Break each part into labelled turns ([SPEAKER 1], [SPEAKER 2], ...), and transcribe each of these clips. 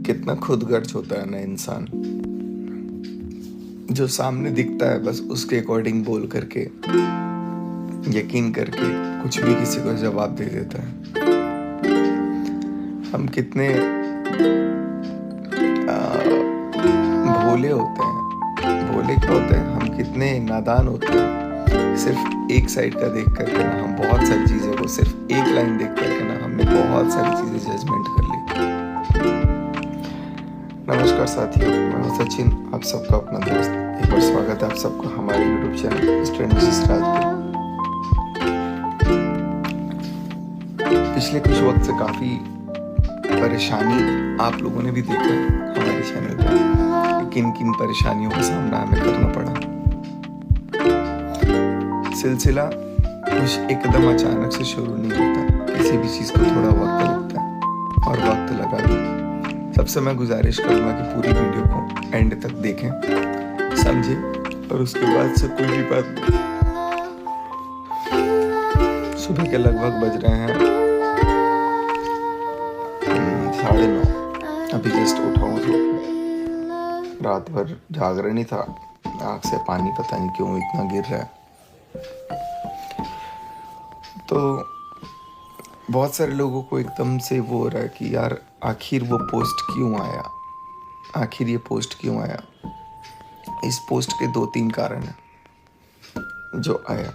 [SPEAKER 1] कितना खुदगर्ज होता है ना इंसान, जो सामने दिखता है बस उसके अकॉर्डिंग बोल करके, यकीन करके कुछ भी किसी को जवाब दे देता है। हम कितने भोले होते हैं। भोले क्या होते हैं, हम कितने नादान होते हैं। सिर्फ एक साइड का देख करके ना हम बहुत सारी चीज़ों को, सिर्फ एक लाइन देख करके ना हमने बहुत सारी चीज़ें जजमेंट कर ली। नमस्कार साथियों, मैं हूं सचिन, आप सबका अपना दोस्त। एक बार स्वागत है आप सबका हमारे YouTube चैनल स्ट्रेंजर्स राज पे। पिछले कुछ वक्त से काफ़ी परेशानी आप लोगों ने भी देखा हमारे चैनल पे, किन किन परेशानियों का सामना हमें करना पड़ा। सिलसिला कुछ एकदम अचानक से शुरू नहीं होता, किसी भी चीज़ को थोड़ा वक्त लगता है और वक्त लगा भी। सबसे मैं गुजारिश करूँगा कि पूरी वीडियो को एंड तक देखें, समझें और उसके बाद से कोई भी बात। सुबह के लगभग बज रहे हैं 9:30। अभी जस्ट उठा हूँ सो के। रात भर जागरण ही था, आँख से पानी पता नहीं क्यों इतना गिर रहा है। तो बहुत सारे लोगों को एकदम से वो हो रहा है कि यार आखिर वो पोस्ट क्यों आया, आखिर ये पोस्ट क्यों आया। इस पोस्ट के 2-3 कारण हैं जो आया।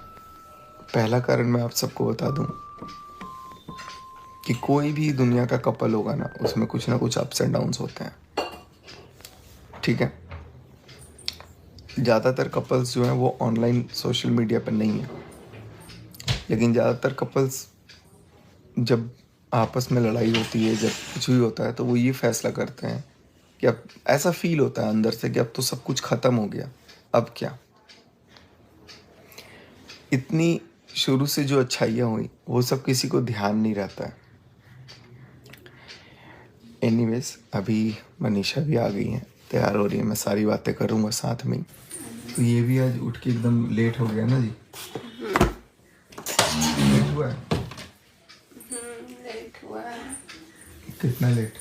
[SPEAKER 1] पहला कारण मैं आप सबको बता दूं कि कोई भी दुनिया का कपल होगा ना, उसमें कुछ ना कुछ अप्स एंड डाउन्स होते हैं, ठीक है। ज़्यादातर कपल्स जो हैं वो ऑनलाइन सोशल मीडिया पर नहीं है, लेकिन ज़्यादातर कपल्स जब आपस में लड़ाई होती है, जब कुछ भी होता है, तो वो ये फैसला करते हैं कि अब ऐसा फील होता है अंदर से कि अब तो सब कुछ ख़त्म हो गया, अब क्या। इतनी शुरू से जो अच्छाइयाँ हुई वो सब किसी को ध्यान नहीं रहता है। एनीवेज, अभी मनीषा भी आ गई हैं, तैयार हो रही है, मैं सारी बातें करूँगा साथ में। तो ये भी आज उठ के एकदम लेट हो गया ना जी। लेट हुआ है?
[SPEAKER 2] लेट हुआ है।
[SPEAKER 1] कितना लेट?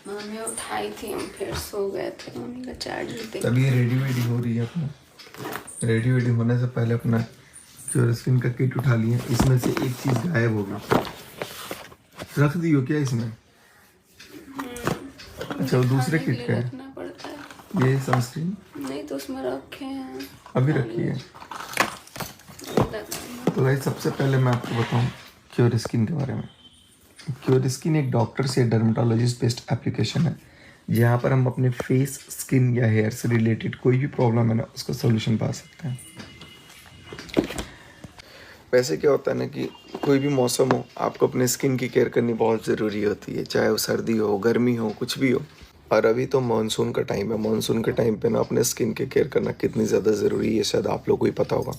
[SPEAKER 2] मम्मी उठाई थी, हम फिर सो गए थे। मम्मी का चार्जर दे।
[SPEAKER 1] तभी रेडी वेडी हो रही है अपना। रेडी वेडी होने से पहले अपना क्योरस्किन का किट उठा लिया। इसमें से एक चीज़ गायब हो गई, रख दी हो क्या इसमें? अच्छा, वो दूसरे किट का है।
[SPEAKER 2] रखना पड़ता है
[SPEAKER 1] ये सनस्क्रीन
[SPEAKER 2] नहीं तो उसमें रखे हैं,
[SPEAKER 1] अभी रखी है। तो भाई सबसे पहले मैं आपको बताऊं क्योरस्किन के बारे में। क्योरस्किन एक डॉक्टर से डर्मेटोलॉजिस्ट बेस्ड एप्लीकेशन है, जहाँ पर हम अपने फेस, स्किन या हेयर से रिलेटेड कोई भी प्रॉब्लम है ना, उसका सोल्यूशन पा सकते हैं। वैसे क्या होता है ना कि कोई भी मौसम हो, आपको अपने स्किन की केयर करनी बहुत ज़रूरी होती है, चाहे वो सर्दी हो, गर्मी हो, कुछ भी हो। और अभी तो मानसून का टाइम है। मानसून के टाइम पे ना अपने स्किन की केयर करना कितनी ज़्यादा ज़रूरी है, शायद आप लोगों को ही पता होगा।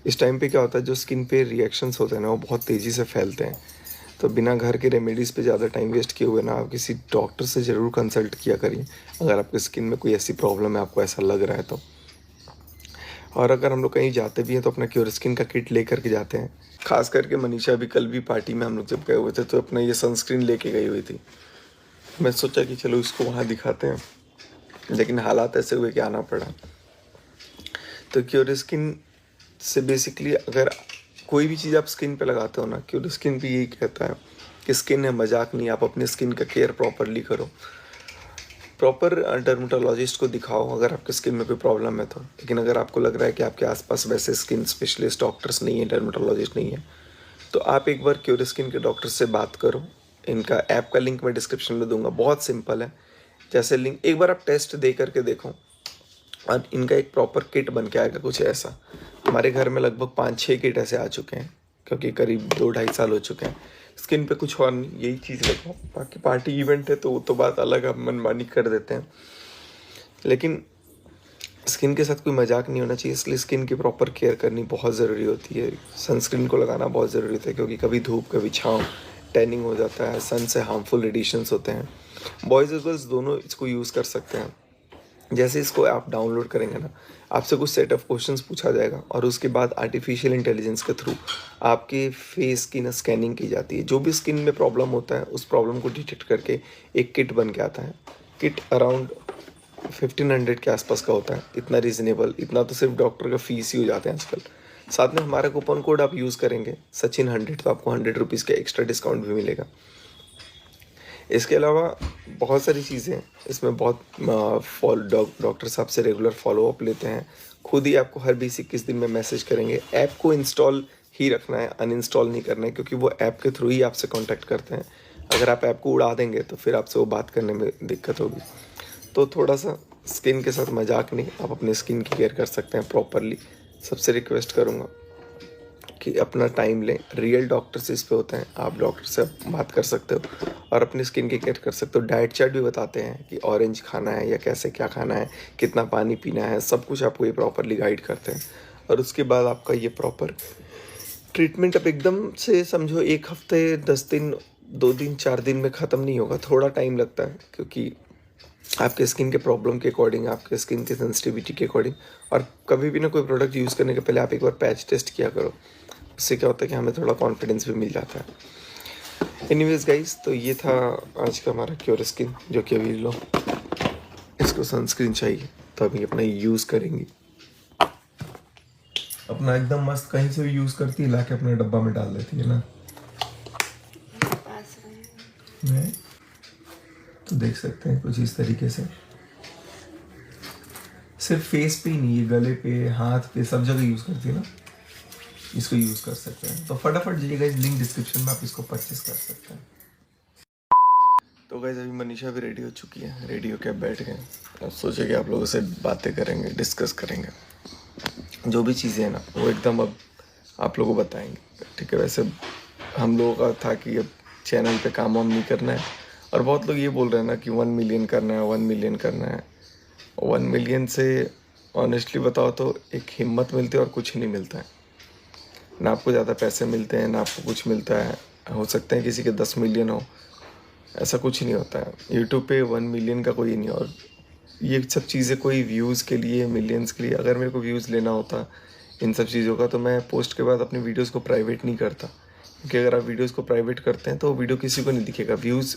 [SPEAKER 1] इस टाइम पे क्या होता है, जो स्किन पे रिएक्शंस होते हैं ना, वो बहुत तेज़ी से फैलते हैं। तो बिना घर के रेमेडीज़ पे ज़्यादा टाइम वेस्ट किए हुए ना, आप किसी डॉक्टर से ज़रूर कंसल्ट किया करिए अगर आपकी स्किन में कोई ऐसी प्रॉब्लम है, आपको ऐसा लग रहा है तो। और अगर हम लोग कहीं जाते भी हैं तो अपना क्योरस्किन का किट ले करके जाते हैं। खास करके मनीषा भी कल भी पार्टी में हम लोग जब गए हुए थे तो अपना ये सनस्क्रीन लेके गई हुई थी। मैं सोचा कि चलो इसको वहाँ दिखाते हैं, लेकिन हालात ऐसे हुए कि आना पड़ा। तो क्योरस्किन से बेसिकली अगर कोई भी चीज़ आप स्किन पे लगाते हो ना, क्योरस्किन भी यही कहता है कि स्किन है, मजाक नहीं। आप अपने स्किन का केयर प्रॉपरली करो, प्रॉपर डर्मेटोलॉजिस्ट को दिखाओ अगर आपके स्किन में कोई प्रॉब्लम है तो। लेकिन अगर आपको लग रहा है कि आपके आसपास वैसे स्किन स्पेशलिस्ट डॉक्टर्स नहीं है, डर्मेटोलॉजिस्ट नहीं है, तो आप एक बार क्योरस्किन के डॉक्टर से बात करो। इनका ऐप का लिंक मैं डिस्क्रिप्शन में दूंगा, बहुत सिंपल है। जैसे लिंक एक बार आप टेस्ट दे करके देखो, और इनका एक प्रॉपर किट बन के आएगा कुछ ऐसा। हमारे घर में लगभग 5-6 किट ऐसे आ चुके हैं, क्योंकि करीब 2-2.5 साल हो चुके हैं। स्किन पे कुछ और नहीं, यही चीज़ लगाओ। बाकी पार्टी इवेंट है तो वो तो बात अलग, आप मनमानी कर देते हैं, लेकिन स्किन के साथ कोई मजाक नहीं होना चाहिए। इसलिए स्किन की प्रॉपर केयर करनी बहुत ज़रूरी होती है। सनस्क्रीन को लगाना बहुत ज़रूरी होता है, क्योंकि कभी धूप कभी छाँव, टैनिंग हो जाता है, सन से हार्मफुल रेडिएशंस होते हैं। बॉयज़ और गर्ल्स दोनों इसको यूज़ कर सकते हैं। जैसे इसको आप डाउनलोड करेंगे ना, आपसे कुछ सेट ऑफ क्वेश्चंस पूछा जाएगा और उसके बाद आर्टिफिशियल इंटेलिजेंस के थ्रू आपके फेस की ना स्कैनिंग की जाती है। जो भी स्किन में प्रॉब्लम होता है उस प्रॉब्लम को डिटेक्ट करके एक किट बन के आता है। किट अराउंड 1500 के आसपास का होता है, इतना रीजनेबल, इतना तो सिर्फ डॉक्टर का फीस ही हो जाते हैं आजकल। साथ में हमारा कूपन कोड आप यूज़ करेंगे सचिन100, तो आपको 100 रुपीज़ का एक्स्ट्रा डिस्काउंट भी मिलेगा। इसके अलावा बहुत सारी चीज़ें हैं इसमें, बहुत डॉक्टर साहब से रेगुलर फॉलोअप लेते हैं, खुद ही आपको हर 20-21 दिन में मैसेज करेंगे। ऐप को इंस्टॉल ही रखना है, अनइंस्टॉल नहीं करना है, क्योंकि वो ऐप के थ्रू ही आपसे कांटेक्ट करते हैं। अगर आप ऐप को उड़ा देंगे तो फिर आपसे वो बात करने में दिक्कत होगी। तो थोड़ा सा स्किन के साथ मजाक नहीं, आप अपने स्किन की केयर कर सकते हैं प्रॉपरली। सबसे रिक्वेस्ट करूँगा कि अपना टाइम लें, रियल डॉक्टर्स इस पे होते हैं, आप डॉक्टर से बात कर सकते हो और अपनी स्किन की केयर कर सकते हो। डाइट चार्ट भी बताते हैं कि ऑरेंज खाना है या कैसे क्या खाना है, कितना पानी पीना है, सब कुछ आपको ये प्रॉपरली गाइड करते हैं। और उसके बाद आपका ये प्रॉपर ट्रीटमेंट अब एकदम से समझो 1 हफ्ते, 10 दिन, 2 दिन, 4 दिन में ख़त्म नहीं होगा, थोड़ा टाइम लगता है, क्योंकि आपके स्किन के प्रॉब्लम के अकॉर्डिंग, आपके स्किन की सेंसिटिविटी के अकॉर्डिंग। और कभी भी ना कोई प्रोडक्ट यूज़ करने के पहले आप एक बार पैच टेस्ट किया करो, उससे क्या होता है कि हमें थोड़ा कॉन्फिडेंस भी मिल जाता है। एनीवेज गाइस, तो ये था आज का हमारा क्योर स्किन, जो कि अभी लो इसको सनस्क्रीन चाहिए तो अभी अपना यूज़ करेंगे। अपना एकदम मस्त कहीं से भी यूज़ करती है, लाके अपने डब्बा में डाल देती है ना।
[SPEAKER 2] पास में
[SPEAKER 1] मैं तो देख सकते हैं कुछ इस तरीके से, सिर्फ फेस पे ही नहीं, ये गले पे, हाथ पे, सब जगह यूज़ करती है ना। इसको यूज़ कर सकते हैं, तो फटाफट जाइएगा, इस लिंक डिस्क्रिप्शन में आप इसको परचेस कर सकते हैं। तो गाइस अभी मनीषा भी रेडी हो चुकी है, रेडी होकर बैठ गए। अब सोचे कि आप लोगों से बातें करेंगे, डिस्कस करेंगे, जो भी चीज़ें हैं ना वो एकदम अब आप लोगों को बताएंगे। ठीक है, वैसे हम लोगों का था कि अब चैनल पे काम वाम नहीं करना है, और बहुत लोग ये बोल रहे हैं ना कि 1 मिलियन करना है, 1 मिलियन करना है। 1 मिलियन से ऑनेस्टली बताओ तो एक हिम्मत मिलती है और कुछ नहीं मिलता है। ना आपको ज़्यादा पैसे मिलते हैं, ना आपको कुछ मिलता है। हो सकते हैं किसी के 10 मिलियन हो, ऐसा कुछ नहीं होता है। यूट्यूब पे 1 मिलियन का कोई नहीं। और ये सब चीज़ें कोई व्यूज़ के लिए, मिलियंस के लिए, अगर मेरे को व्यूज़ लेना होता इन सब चीज़ों का, तो मैं पोस्ट के बाद अपनी वीडियोस को प्राइवेट नहीं करता, क्योंकि अगर आप वीडियोस को प्राइवेट करते हैं तो वो वीडियो किसी को नहीं दिखेगा। व्यूज़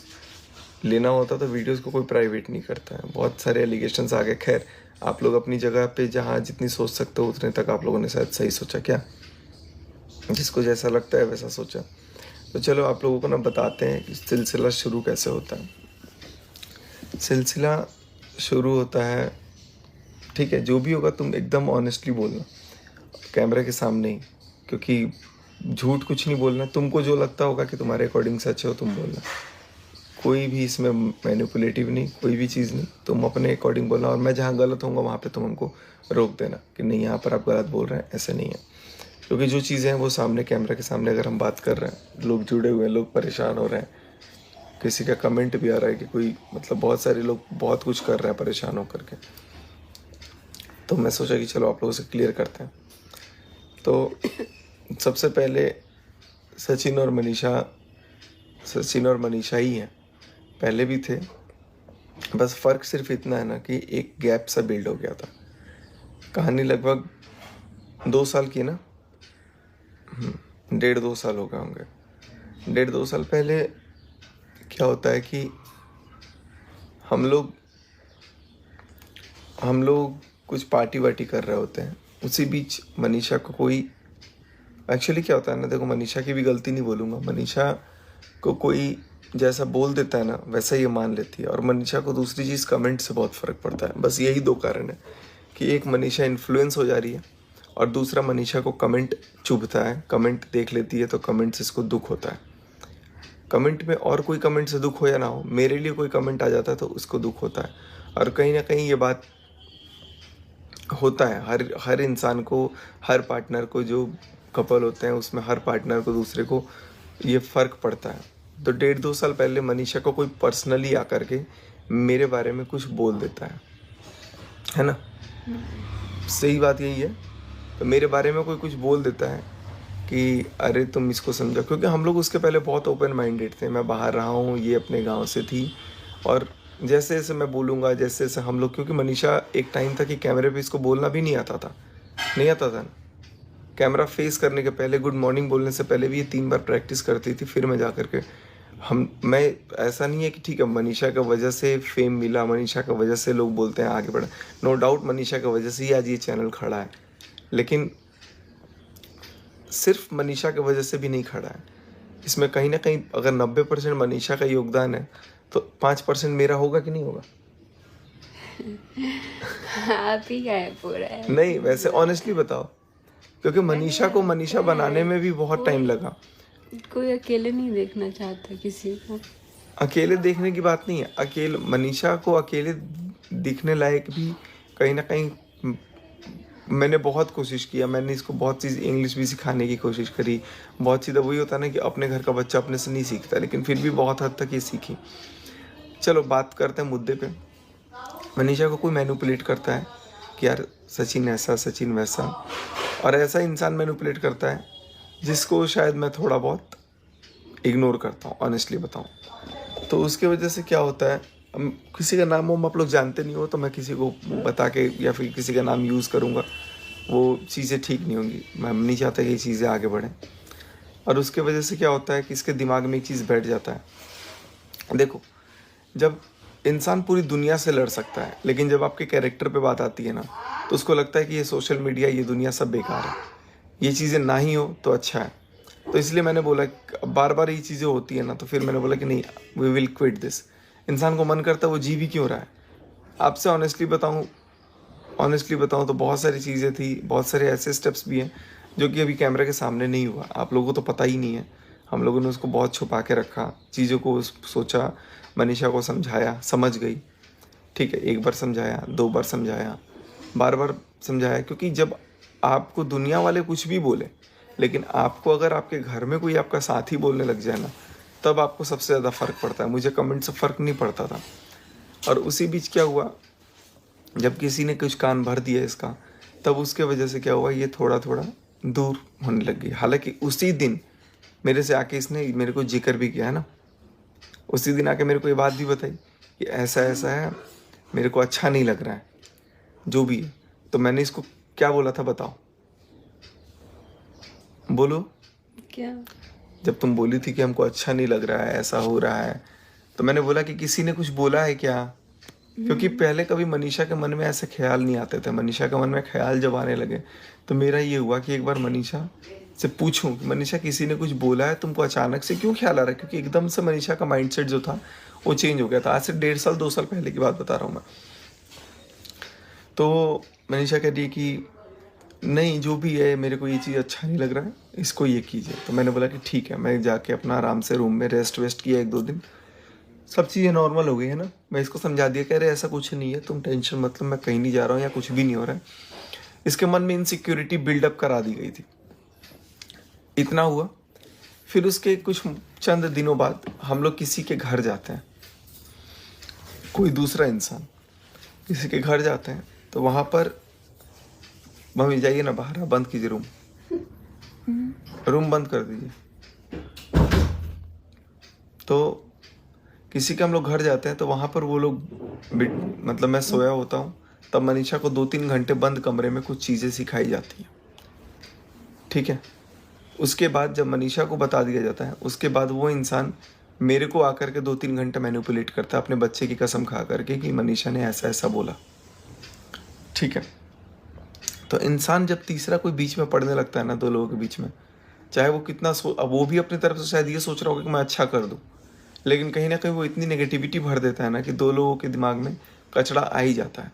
[SPEAKER 1] लेना होता तो वीडियोस को कोई प्राइवेट नहीं करता है। बहुत सारे एलिगेशंस आ गए। खैर, आप लोग अपनी जगह पे जहाँ जितनी सोच सकते हो उतने तक आप लोगों ने शायद सही सोचा, क्या जिसको जैसा लगता है वैसा सोचा। तो चलो आप लोगों को ना बताते हैं कि सिलसिला शुरू कैसे होता है। सिलसिला शुरू होता है, ठीक है, जो भी होगा तुम एकदम ऑनेस्टली बोलना कैमरे के सामने ही, क्योंकि झूठ कुछ नहीं बोलना। तुमको जो लगता होगा कि तुम्हारे अकॉर्डिंग सच है वो तुम बोलना, कोई भी इसमें मैनिपुलेटिव नहीं, कोई भी चीज़ नहीं, तुम अपने अकॉर्डिंग बोलना। और मैं जहाँ गलत होऊंगा वहाँ पे तुम हमको रोक देना कि नहीं यहाँ पर आप गलत बोल रहे हैं, ऐसे नहीं है। क्योंकि जो चीज़ें हैं वो सामने, कैमरा के सामने अगर हम बात कर रहे हैं, लोग जुड़े हुए हैं, लोग परेशान हो रहे हैं, किसी का कमेंट भी आ रहा है कि कोई, मतलब बहुत सारे लोग बहुत कुछ कर रहे हैं परेशान होकर के, तो मैं सोचा कि चलो आप लोगों से क्लियर करते हैं। तो सबसे पहले सचिन और मनीषा ही हैं, पहले भी थे, बस फ़र्क सिर्फ इतना है ना कि एक गैप सा बिल्ड हो गया था। कहानी लगभग 2 साल की ना, 1.5-2 साल हो गए होंगे। 1.5-2 साल पहले क्या होता है कि हम लोग कुछ पार्टी वार्टी कर रहे होते हैं, उसी बीच मनीषा को कोई, एक्चुअली क्या होता है ना, देखो मनीषा की भी गलती नहीं बोलूँगा, मनीषा को कोई जैसा बोल देता है ना वैसा ये मान लेती है। और मनीषा को दूसरी चीज़ कमेंट से बहुत फ़र्क पड़ता है। बस यही 2 कारण है कि एक मनीषा इन्फ्लुएंस हो जा रही है, और दूसरा मनीषा को कमेंट चुभता है। कमेंट देख लेती है तो कमेंट से इसको दुख होता है। कमेंट में और कोई कमेंट से दुख हो या ना हो, मेरे लिए कोई कमेंट आ जाता है तो उसको दुख होता है। और कहीं ना कहीं ये बात होता है हर इंसान को, हर पार्टनर को, जो कपल होते हैं उसमें हर पार्टनर को दूसरे को ये फ़र्क पड़ता है। तो 1.5-2 साल पहले मनीषा को कोई पर्सनली आकर के मेरे बारे में कुछ बोल देता है ना, सही बात यही है। तो मेरे बारे में कोई कुछ बोल देता है कि अरे तुम इसको समझो, क्योंकि हम लोग उसके पहले बहुत ओपन माइंडेड थे। मैं बाहर रहा हूँ, ये अपने गांव से थी, और जैसे जैसे मैं बोलूँगा, जैसे जैसे हम लोग, क्योंकि मनीषा एक टाइम था कि कैमरे पे इसको बोलना भी नहीं आता था, नहीं आता था ना। कैमरा फेस करने के पहले, गुड मॉर्निंग बोलने से पहले भी ये 3 बार प्रैक्टिस करती थी, फिर मैं जा करके मैं ऐसा नहीं है कि ठीक है मनीषा का वजह से फेम मिला, मनीषा का वजह से लोग बोलते हैं आगे बढ़ा, नो डाउट मनीषा का वजह से ही आज ये चैनल खड़ा है, लेकिन सिर्फ मनीषा की वजह से भी नहीं खड़ा है। इसमें कहीं ना कहीं अगर 90% मनीषा का योगदान है तो 5% मेरा होगा कि नहीं होगा?
[SPEAKER 2] आप ही का है पूरा है।
[SPEAKER 1] नहीं, वैसे ऑनेस्टली बताओ, क्योंकि मनीषा को मनीषा बनाने में भी बहुत टाइम लगा।
[SPEAKER 2] कोई अकेले नहीं देखना चाहता किसी को।
[SPEAKER 1] अकेले देखने की बात नहीं है, अकेले मनीषा को अकेले दिखने लायक भी कहीं ना कहीं मैंने बहुत कोशिश किया। मैंने इसको बहुत चीज़ इंग्लिश भी सिखाने की कोशिश करी, बहुत चीज़ें। वही होता है ना कि अपने घर का बच्चा अपने से नहीं सीखता, लेकिन फिर भी बहुत हद तक ये सीखी। चलो बात करते हैं मुद्दे पे। मनीषा को कोई मैनिपुलेट करता है कि यार सचिन ऐसा, सचिन वैसा, और ऐसा इंसान मैनिपुलेट करता है जिसको शायद मैं थोड़ा बहुत इग्नोर करता हूँ, ऑनेस्टली बताऊँ तो। उसके वजह से क्या होता है, किसी का नाम आप लोग जानते नहीं हो तो मैं किसी को बता के या फिर किसी का नाम यूज़ करूँगा, वो चीज़ें ठीक नहीं होंगी। मैं नहीं चाहता कि ये चीज़ें आगे बढ़ें। और उसके वजह से क्या होता है कि इसके दिमाग में एक चीज़ बैठ जाता है। देखो, जब इंसान पूरी दुनिया से लड़ सकता है, लेकिन जब आपके कैरेक्टर पे बात आती है ना, तो उसको लगता है कि ये सोशल मीडिया, ये दुनिया सब बेकार है, ये चीज़ें ना ही हो तो अच्छा है। तो इसलिए मैंने बोला, बार बार ये चीज़ें होती है ना, तो फिर मैंने बोला कि नहीं, वी विल क्विट दिस। इंसान को मन करता है, वो जी भी क्यों रहा है। आपसे ऑनेस्टली बताऊं तो बहुत सारी चीज़ें थी, बहुत सारे ऐसे स्टेप्स भी हैं जो कि अभी कैमरे के सामने नहीं हुआ। आप लोगों को तो पता ही नहीं है, हम लोगों ने उसको बहुत छुपा के रखा, चीज़ों को सोचा, मनीषा को समझाया, समझ गई, ठीक है। 1 बार समझाया, 2 बार समझाया, बार बार समझाया, क्योंकि जब आपको दुनिया वाले कुछ भी बोले, लेकिन आपको अगर आपके घर में कोई आपका साथी बोलने लग जाए ना, तब आपको सबसे ज़्यादा फ़र्क पड़ता है। मुझे कमेंट से फ़र्क नहीं पड़ता था। और उसी बीच क्या हुआ, जब किसी ने कुछ कान भर दिया इसका, तब उसके वजह से क्या हुआ, ये थोड़ा थोड़ा दूर होने लग गई। हालांकि उसी दिन मेरे से आके इसने मेरे को जिक्र भी किया है ना, उसी दिन आके मेरे को ये बात भी बताई कि ऐसा ऐसा है, मेरे को अच्छा नहीं लग रहा है जो भी है। तो मैंने इसको क्या बोला था बताओ, बोलो
[SPEAKER 2] क्या?
[SPEAKER 1] जब तुम बोली थी कि हमको अच्छा नहीं लग रहा है, ऐसा हो रहा है, तो मैंने बोला कि किसी ने कुछ बोला है क्या? क्योंकि पहले कभी मनीषा के मन में ऐसे ख्याल नहीं आते थे। मनीषा के मन में ख्याल जब आने लगे तो मेरा ये हुआ कि एक बार मनीषा से पूछूं कि मनीषा किसी ने कुछ बोला है तुमको, अचानक से क्यों ख्याल आ रहा है? क्योंकि एकदम से मनीषा का माइंडसेट जो था वो चेंज हो गया था। आज से 1.5 साल 2 साल पहले की बात बता रहा हूँ मैं। तो मनीषा कह रही है कि नहीं, जो भी है मेरे को ये चीज़ अच्छा नहीं लग रहा है, इसको ये कीजिए। तो मैंने बोला कि ठीक है। मैं जाके अपना आराम से रूम में रेस्ट वेस्ट किया 1-2 दिन, सब चीज़ें नॉर्मल हो गई है ना। मैं इसको समझा दिया, कह रहे ऐसा कुछ नहीं है, तुम टेंशन मतलब, मैं कहीं नहीं जा रहा हूँ या कुछ भी नहीं हो रहा है। इसके मन में इनसिक्योरिटी बिल्डअप करा दी गई थी। इतना हुआ। फिर उसके कुछ चंद दिनों बाद हम लोग किसी के घर जाते हैं, कोई दूसरा इंसान किसी के घर जाते हैं, तो वहाँ पर मम्मी जाइए ना बाहर, बंद कीजिए रूम बंद कर दीजिए। तो किसी के हम लोग घर जाते हैं, तो वहाँ पर वो लोग मतलब मैं सोया होता हूँ, तब मनीषा को 2-3 घंटे बंद कमरे में कुछ चीज़ें सिखाई जाती हैं, ठीक है। उसके बाद जब मनीषा को बता दिया जाता है, उसके बाद वो इंसान मेरे को आकर के 2-3 घंटे मैनिपुलेट करता है अपने बच्चे की कसम खा करके कि मनीषा ने ऐसा ऐसा बोला, ठीक है। तो इंसान जब तीसरा कोई बीच में पड़ने लगता है ना, 2 लोगों के बीच में, चाहे वो कितना अब वो भी अपनी तरफ से शायद ये सोच रहा होगा कि मैं अच्छा कर दूं, लेकिन कहीं ना कहीं वो इतनी नेगेटिविटी भर देता है ना कि 2 लोगों के दिमाग में कचड़ा आ ही जाता है।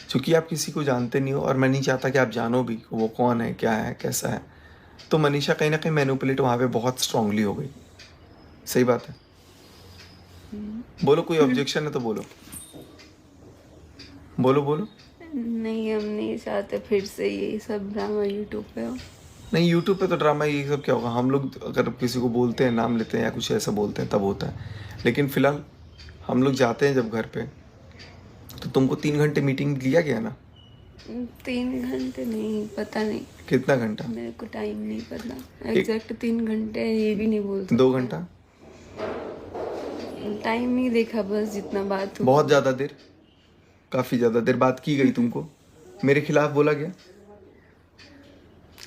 [SPEAKER 1] क्योंकि आप किसी को जानते नहीं हो, और मैं नहीं चाहता कि आप जानो भी वो कौन है, क्या है, कैसा है। तो मनीषा कहीं ना कहीं मैनिपुलेट वहाँ पे बहुत स्ट्रांगली हो गई। सही बात है, बोलो। कोई ऑब्जेक्शन है तो बोलो, बोलो बोलो।
[SPEAKER 2] नहीं, हम नहीं चाहते फिर से यही सब ड्रामा यूट्यूब पे हो।
[SPEAKER 1] नहीं, यूट्यूब पे तो ड्रामा ये सब क्या होगा। हम लोग अगर किसी को बोलते हैं, नाम लेते हैं या कुछ ऐसा बोलते हैं, तब होता है। लेकिन फिलहाल हम लोग जाते हैं जब घर पे, तो तुमको 3 घंटे मीटिंग लिया गया ना?
[SPEAKER 2] 3 घंटे नहीं, पता नहीं
[SPEAKER 1] कितना घंटा,
[SPEAKER 2] मेरे को टाइम नहीं पता एग्जैक्ट। 3 घंटे ये भी नहीं बोल सकते।
[SPEAKER 1] 2 घंटा,
[SPEAKER 2] टाइम नहीं देखा, बस जितना बात हुआ।
[SPEAKER 1] बहुत ज़्यादा देर, काफ़ी ज़्यादा देर बात की गई तुमको, मेरे खिलाफ बोला गया?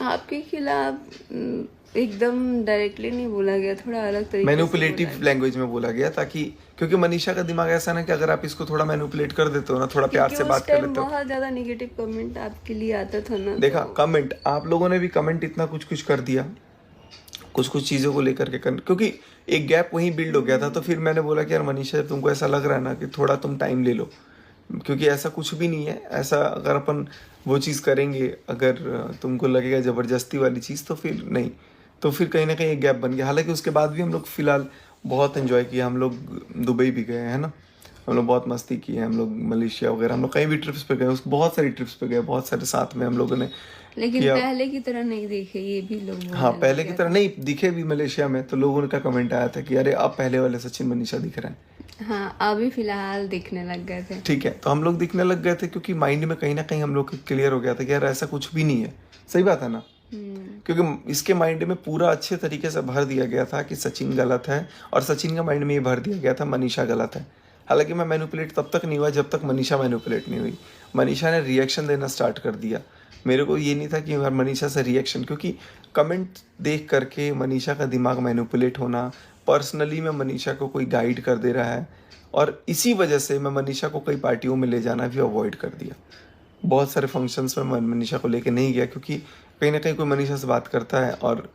[SPEAKER 2] आपके खिलाफ एकदम डायरेक्टली नहीं बोला गया, थोड़ा अलग तरीके से
[SPEAKER 1] मैनिपुलेटिव
[SPEAKER 2] बोला
[SPEAKER 1] लैंग्वेज में बोला गया, ताकि क्योंकि मनीषा का दिमाग ऐसा ना कि अगर आप इसको थोड़ा मैनिपुलेट कर देते हो ना, थोड़ा प्यार
[SPEAKER 2] क्योंकि
[SPEAKER 1] से
[SPEAKER 2] उस
[SPEAKER 1] बात कर
[SPEAKER 2] टाइम
[SPEAKER 1] लेते हो।
[SPEAKER 2] बहुत ज्यादा नेगेटिव कमेंट आपके लिए आता था ना,
[SPEAKER 1] देखा कमेंट, आप लोगों ने भी कमेंट इतना कुछ कुछ कर दिया, कुछ कुछ चीज़ों को लेकर के क्योंकि एक गैप वहीं बिल्ड हो गया था। तो फिर मैंने बोला कि यार मनीषा, तुमको ऐसा लग रहा है ना कि थोड़ा तुम टाइम ले लो, क्योंकि ऐसा कुछ भी नहीं है। ऐसा अगर अपन वो चीज़ करेंगे, अगर तुमको लगेगा ज़बरदस्ती वाली चीज़, तो फिर नहीं, तो फिर कहीं ना कहीं एक गैप बन गया। हालांकि उसके बाद भी हम लोग फिलहाल बहुत एंजॉय किया, हम लोग दुबई भी गए हैं ना, हम लोग बहुत मस्ती की है, हम लोग मलेशिया वगैरह, हम लोग कहीं भी ट्रिप्स पे गए, उसको बहुत सारी ट्रिप्स पे गए, बहुत सारे साथ में हम लोगों ने
[SPEAKER 2] लेकिन
[SPEAKER 1] किया।
[SPEAKER 2] पहले की तरह नहीं देखे, ये भी लोग बोलने
[SPEAKER 1] हाँ, पहले
[SPEAKER 2] लग
[SPEAKER 1] की
[SPEAKER 2] गए
[SPEAKER 1] तरह नहीं दिखे भी मलेशिया में, तो लोगों का कमेंट आया था कि अरे अब पहले वाले सचिन मनीषा दिख रहे हैं।
[SPEAKER 2] हाँ, अभी फिलहाल दिखने लग गए थे।
[SPEAKER 1] ठीक है, तो हम लोग दिखने लग गए थे क्योंकि माइंड में कहीं ना कहीं हम लोग क्लियर हो गया था कि यार ऐसा कुछ भी नहीं है। सही बात है ना, क्योंकि इसके माइंड में पूरा अच्छे तरीके से भर दिया गया था कि सचिन गलत है, और सचिन के माइंड में ये भर दिया गया था मनीषा गलत है। हालांकि मैं मैनिपुलेट तब तक नहीं हुआ जब तक मनीषा मैनिपुलेट नहीं हुई। मनीषा ने रिएक्शन देना स्टार्ट कर दिया। मेरे को ये नहीं था कि यार मनीषा से रिएक्शन, क्योंकि कमेंट देख करके मनीषा का दिमाग मैनिपुलेट होना, पर्सनली में मनीषा को कोई गाइड कर दे रहा है, और इसी वजह से मैं मनीषा को कई पार्टियों में ले जाना भी अवॉइड कर दिया। बहुत सारे फंक्शंस में मैं मनीषा को लेके नहीं गया, क्योंकि कहीं ना कहीं कोई मनीषा से बात करता है और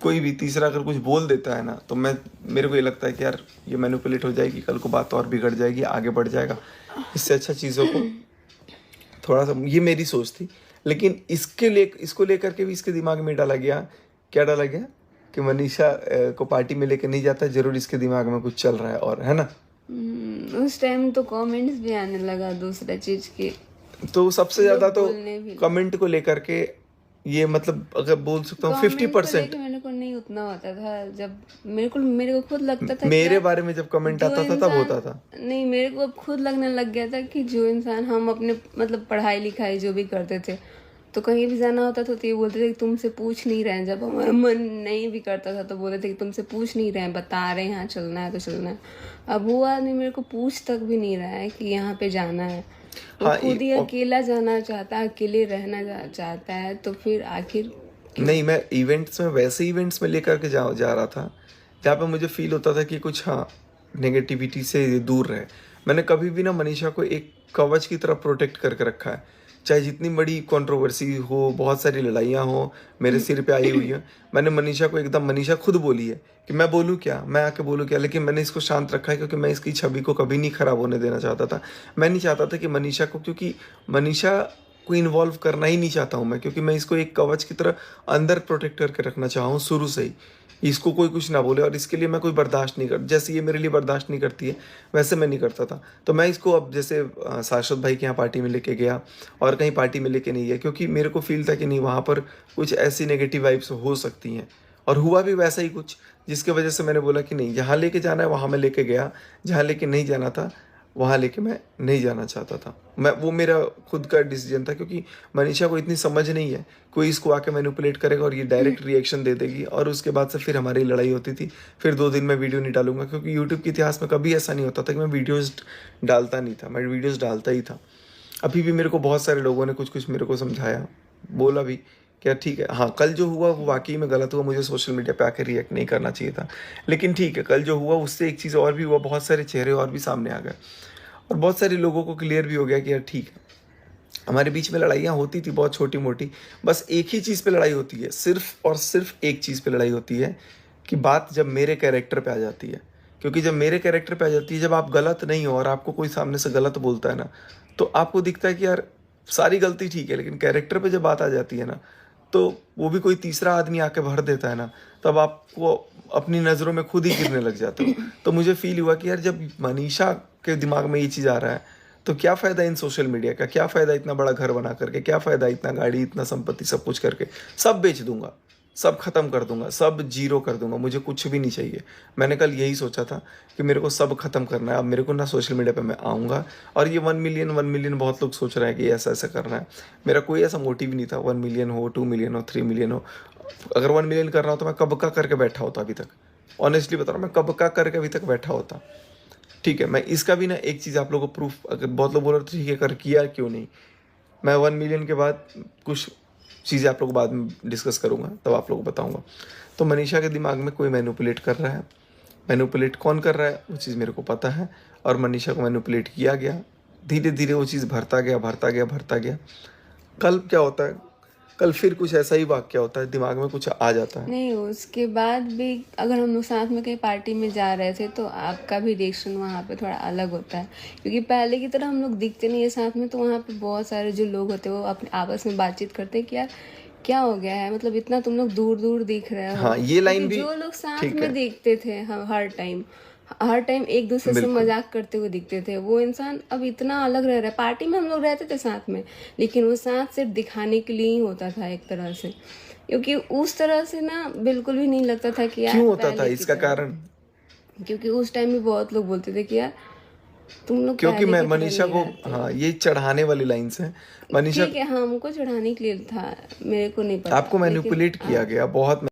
[SPEAKER 1] कोई भी तीसरा अगर कुछ बोल देता है ना, तो मेरे को ये लगता है कि यार ये मैनिपुलेट हो जाएगी, कल को बात और बिगड़ जाएगी, आगे बढ़ जाएगा। इससे अच्छा चीज़ों को थोड़ा सा, ये मेरी सोच थी। लेकिन इसको लेकर के भी इसके दिमाग में डाला गया, क्या डाला गया कि मनीषा को पार्टी में लेकर नहीं जाता, जरूर इसके दिमाग में कुछ चल रहा है, और है ना।
[SPEAKER 2] उस टाइम तो कमेंट्स भी आने लगा दूसरा चीज के,
[SPEAKER 1] तो सबसे ज्यादा तो
[SPEAKER 2] बोलने भी
[SPEAKER 1] कमेंट को लेकर के, ये मतलब अगर बोल सकता हूँ 50%।
[SPEAKER 2] मेरे को नहीं उतना होता था। जब मेरे को खुद लगता था
[SPEAKER 1] मेरे बारे में जब कमेंट आता था तब होता था।
[SPEAKER 2] नहीं, मेरे को खुद लगने लग गया था कि जो इंसान, हम अपने मतलब पढ़ाई लिखाई जो भी करते थे, तो कहीं भी जाना होता था तो ये बोलते थे कि तुमसे पूछ नहीं रहे हैं। जब हमारा मन नहीं भी करता था तो बोलते थे कि तुमसे पूछ नहीं रहे हैं, बता रहे हैं यहाँ चलना है तो चलना है। अब वो आदमी मेरे को पूछ तक भी नहीं रहा है कि यहाँ पे जाना है, वो खुद ही अकेला जाना चाहता है, अकेले रहना चाहता है। तो फिर आखिर
[SPEAKER 1] नहीं, मैं इवेंट्स में, वैसे इवेंट्स में लेकर के जा रहा था जहाँ पे मुझे फील होता था कि कुछ नेगेटिविटी से दूर रहे। मैंने कभी भी ना मनीषा को एक कवच की तरह प्रोटेक्ट करके रखा है, चाहे जितनी बड़ी कंट्रोवर्सी हो, बहुत सारी लड़ाइयाँ हो मेरे सिर पे आई हुई है। मैंने मनीषा को एकदम, मनीषा खुद बोली है कि मैं बोलूँ क्या, मैं आके बोलूँ क्या, लेकिन मैंने इसको शांत रखा है क्योंकि मैं इसकी छवि को कभी नहीं खराब होने देना चाहता था। मैं नहीं चाहता था कि मनीषा को, क्योंकि मनीषा को इन्वॉल्व करना ही नहीं चाहता हूँ मैं, क्योंकि मैं इसको एक कवच की तरह अंदर प्रोटेक्ट करके रखना चाहा हूँ शुरू से ही, इसको कोई कुछ ना बोले, और इसके लिए मैं कोई बर्दाश्त नहीं कर, जैसे ये मेरे लिए बर्दाश्त नहीं करती है वैसे मैं नहीं करता था। तो मैं इसको अब जैसे शाश्वत भाई के यहाँ पार्टी में लेके गया और कहीं पार्टी में लेके नहीं गया, क्योंकि मेरे को फील था कि नहीं, वहाँ पर कुछ ऐसी नेगेटिव वाइब्स हो सकती हैं, और हुआ भी वैसा ही कुछ, जिसके वजह से मैंने बोला कि नहीं, जहाँ लेके जाना है वहाँ मैं लेके गया, जहाँ लेके नहीं जाना था वहाँ लेके मैं नहीं जाना चाहता था। वो मेरा खुद का डिसीजन था, क्योंकि मनीषा को इतनी समझ नहीं है, कोई इसको आके मैनिपुलेट करेगा और ये डायरेक्ट रिएक्शन दे देगी, और उसके बाद से फिर हमारी लड़ाई होती थी। फिर 2 दिन में वीडियो नहीं डालूंगा, क्योंकि यूट्यूब के इतिहास में कभी ऐसा नहीं होता था कि मैं वीडियोज़ डालता नहीं था, मैं वीडियोज़ डालता ही था। अभी भी मेरे को बहुत सारे लोगों ने कुछ कुछ मेरे को समझाया, बोला भी क्या ठीक है, हाँ कल जो हुआ वो वाकई में गलत हुआ, मुझे सोशल मीडिया पे आकर रिएक्ट नहीं करना चाहिए था, लेकिन ठीक है, कल जो हुआ उससे एक चीज़ और भी हुआ, बहुत सारे चेहरे और भी सामने आ गए, और बहुत सारे लोगों को क्लियर भी हो गया कि यार ठीक है, हमारे बीच में लड़ाइयाँ होती थी बहुत छोटी मोटी, बस एक ही चीज़ पे लड़ाई होती है, सिर्फ और सिर्फ एक चीज़ पे लड़ाई होती है कि बात जब मेरे कैरेक्टर पे आ जाती है। क्योंकि जब मेरे कैरेक्टर पे आ जाती है, जब आप गलत नहीं हो और आपको कोई सामने से गलत बोलता है ना, तो आपको दिखता है कि यार सारी गलती ठीक है, लेकिन कैरेक्टर पे जब बात आ जाती है ना, तो वो भी कोई तीसरा आदमी आके भर देता है ना, तब आपको अपनी नज़रों में खुद ही गिरने लग जाते हो। तो मुझे फील हुआ कि यार जब मनीषा के दिमाग में ये चीज़ आ रहा है, तो क्या फ़ायदा इन सोशल मीडिया का, क्या फ़ायदा इतना बड़ा घर बना करके, क्या फ़ायदा इतना गाड़ी, इतना संपत्ति, सब कुछ करके, सब बेच दूंगा, सब ख़त्म कर दूंगा, सब जीरो कर दूंगा, मुझे कुछ भी नहीं चाहिए। मैंने कल यही सोचा था कि मेरे को सब ख़त्म करना है, अब मेरे को ना सोशल मीडिया पे मैं आऊँगा, और ये 1 मिलियन बहुत लोग सोच रहे हैं कि ऐसा ऐसा करना है, मेरा कोई ऐसा मोटिव नहीं था। 1 मिलियन हो, 2 मिलियन हो, 3 मिलियन हो, अगर 1 मिलियन कर रहा हो तो मैं कब का करके बैठा होता अभी तक, ऑनेस्टली बता रहा हूँ, मैं कब का करके अभी तक बैठा होता। ठीक है, मैं इसका भी ना एक चीज़ आप लोगों को प्रूफ, अगर बहुत लोग बोल रहे थे ठीक है कर किया क्यों नहीं, मैं 1 मिलियन के बाद कुछ चीज़ें आप लोग को बाद में डिस्कस करूँगा, तब आप लोग को बताऊँगा। तो मनीषा के दिमाग में कोई मैनिपुलेट कर रहा है, मैनिपुलेट कौन कर रहा है वो चीज़ मेरे को पता है, और मनीषा को मैनिपुलेट किया गया। धीरे धीरे वो चीज़ भरता गया। कल क्या होता है, कल फिर कुछ ऐसा ही वाक्य होता है, दिमाग में कुछ आ जाता है।
[SPEAKER 2] नहीं, उसके बाद भी अगर हम लोग साथ में कहीं पार्टी में जा रहे थे तो आपका भी रिएक्शन वहाँ पे थोड़ा अलग होता है, क्योंकि पहले की तरह हम लोग दिखते नहीं है साथ में। तो वहाँ पे बहुत सारे जो लोग होते हैं वो अपने आपस में बातचीत करते हैं कि यार क्या हो गया है, मतलब इतना तुम लोग दूर दूर दिख रहे हो।
[SPEAKER 1] हाँ, ये लाइन
[SPEAKER 2] क्योंकि
[SPEAKER 1] भी
[SPEAKER 2] जो लोग साथ
[SPEAKER 1] ठीक है।
[SPEAKER 2] में देखते थे हम हर टाइम एक दूसरे से मजाक करते हुए दिखते थे, वो इंसान अब इतना अलग रह रहा है। पार्टी में हम लोग रहते थे साथ में, लेकिन वो साथ सिर्फ दिखाने के लिए ही होता था एक तरह से, क्योंकि उस तरह से ना बिल्कुल भी नहीं लगता था कि यार
[SPEAKER 1] क्यों होता था
[SPEAKER 2] पहले की
[SPEAKER 1] इसका
[SPEAKER 2] तरह।
[SPEAKER 1] कारण?
[SPEAKER 2] क्योंकि उस टाइम भी बहुत लोग बोलते थे कि यार तुम लोग
[SPEAKER 1] क्योंकि
[SPEAKER 2] पहले
[SPEAKER 1] मैं
[SPEAKER 2] की तरह
[SPEAKER 1] मनीषा
[SPEAKER 2] नहीं
[SPEAKER 1] को,
[SPEAKER 2] रहते।
[SPEAKER 1] हाँ ये चढ़ाने वाली लाइन्स हैं मनीषा,
[SPEAKER 2] ठीक है, हाँ, हमको चढ़ाने के लिए था, मेरे को नहीं पता,
[SPEAKER 1] आपको मैनिपुलेट किया गया बहुत।